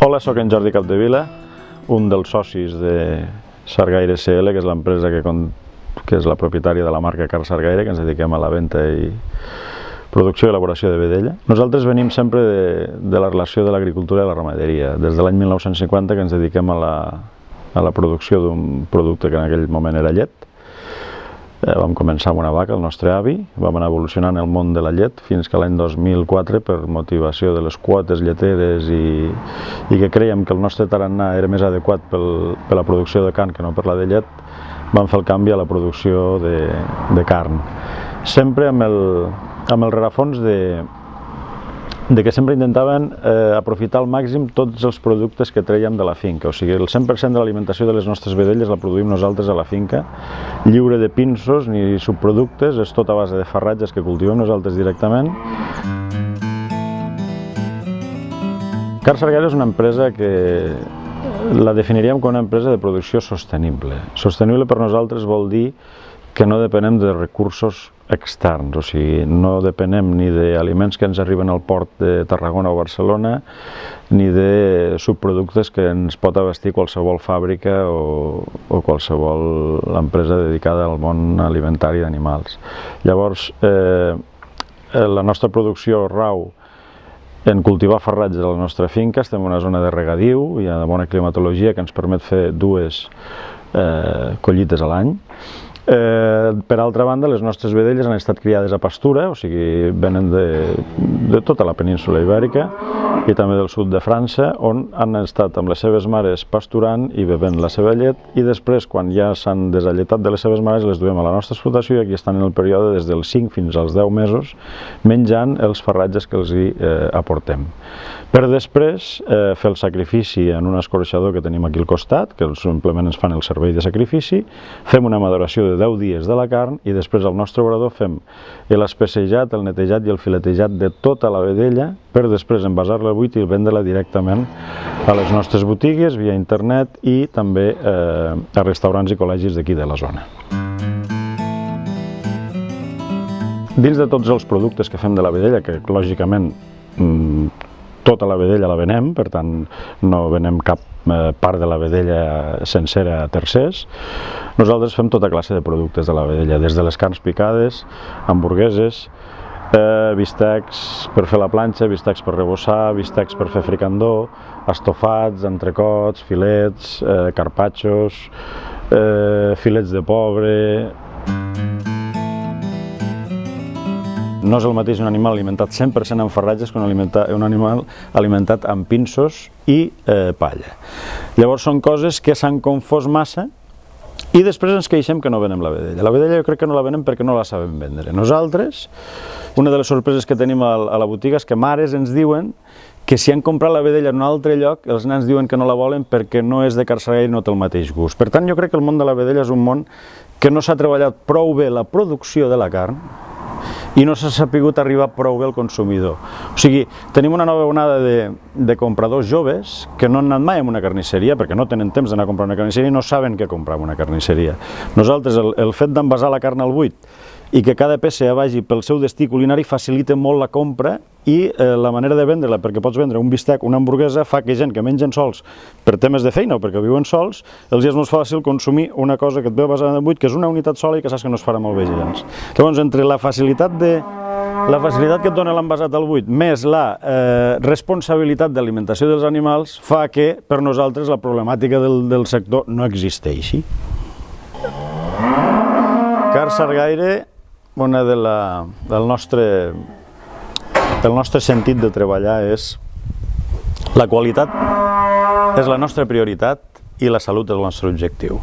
Hola, soc en Jordi Capdevila, un dels socis de Sargaire SL, que és l'empresa que és la propietària de la marca Car Sargaire, que ens dediquem a la venda i producció i elaboració de vedella. Nosaltres venim sempre de la relació de l'agricultura i la ramaderia. Des de l'any 1950 que ens dediquem a la producció d'un producte que en aquell moment era llet. Vam començar amb una vaca, el nostre avi, vam anar evolucionant el món de la llet fins que l'any 2004, per motivació de les quotes lleteres i que creiem que el nostre tarannà era més adequat per la producció de carn que no per la de llet, vam fer el canvi a la producció de carn. Sempre amb el rerefons de que sempre intentaven aprofitar al màxim tots els productes que traiem de la finca. O sigui, el 100% de l'alimentació de les nostres vedelles la produïm nosaltres a la finca, lliure de pinsos ni subproductes, és tot a base de farratges que cultivem nosaltres directament. Car Sargaire és una empresa que la definiríem com una empresa de producció sostenible. Sostenible per nosaltres vol dir que no depenem de recursos externs, o sigui, no depenem ni d'aliments que ens arriben al port de Tarragona o Barcelona, ni de subproductes que ens pot abastir qualsevol fàbrica o qualsevol empresa dedicada al món alimentari d'animals. Llavors, la nostra producció rau en cultivar farratges a la nostra finca. Estem en una zona de regadiu, hi ha de bona climatologia que ens permet fer 2 collites a l'any. Per altra banda, les nostres vedelles han estat criades a pastura, o sigui, venen de tota la península ibèrica i també del sud de França, on han estat amb les seves mares pasturant i bevent la seva llet, i després, quan ja s'han desalletat de les seves mares, les duem a la nostra explotació i aquí estan en el període des dels 5 fins als 10 mesos menjant els farratges que els hi aportem. Per després fer el sacrifici en un escorxador que tenim aquí al costat, que simplement ens fan el servei de sacrifici, fem una maduració de 10 dies de la carn i després al nostre obrador fem l'especejat, el netejat i el filetejat de tota la vedella per després envasar-la al buit i vendre-la directament a les nostres botigues, via internet i també a restaurants i col·legis d'aquí de la zona. Dins de tots els productes que fem de la vedella, que lògicament tota la vedella la venem, per tant no venem cap part de la vedella sencera a tercers, nosaltres fem tota classe de productes de la vedella, des de les carns picades, hamburgueses, bistecs per fer la planxa, bistecs per rebossar, bistecs per fer fricandó, estofats, entrecots, filets, carpaccios, filets de pobre. No és el mateix un animal alimentat 100% amb farratges que un animal alimentat amb pinsos i palla. Llavors són coses que s'han confós massa i després ens queixem que no venem la vedella. La vedella jo crec que no la venem perquè no la sabem vendre. Nosaltres, una de les sorpreses que tenim a la botiga és que mares ens diuen que si han comprat la vedella en un altre lloc, els nens diuen que no la volen perquè no és de Car Sargaire i no té el mateix gust. Per tant, jo crec que el món de la vedella és un món que no s'ha treballat prou bé la producció de la carn i no s'ha sapigut arribar prou bé al consumidor. O sigui, tenim una nova onada de compradors joves que no han anat mai a una carnisseria perquè no tenen temps d'anar a comprar una carnisseria i no saben què comprar en una carnisseria. Nosaltres, el fet d'envasar la carn al buit i que cada peça ja vagi pel seu destí culinari facilita molt la compra i la manera de vendre-la, perquè pots vendre un bistec, una hamburguesa, fa que gent que mengen sols per temes de feina o perquè viuen sols, els és molt fàcil consumir una cosa que et ve basada en el buit, que és una unitat sola i que saps que no es farà malbé gens. Llavors, entre la facilitat que et dona l'envasat al buit més la responsabilitat d'alimentació dels animals fa que per nosaltres la problemàtica del sector no existeixi. Car Sargaire, una del nostre sentit de treballar és la qualitat és la nostra prioritat i la salut és el nostre objectiu.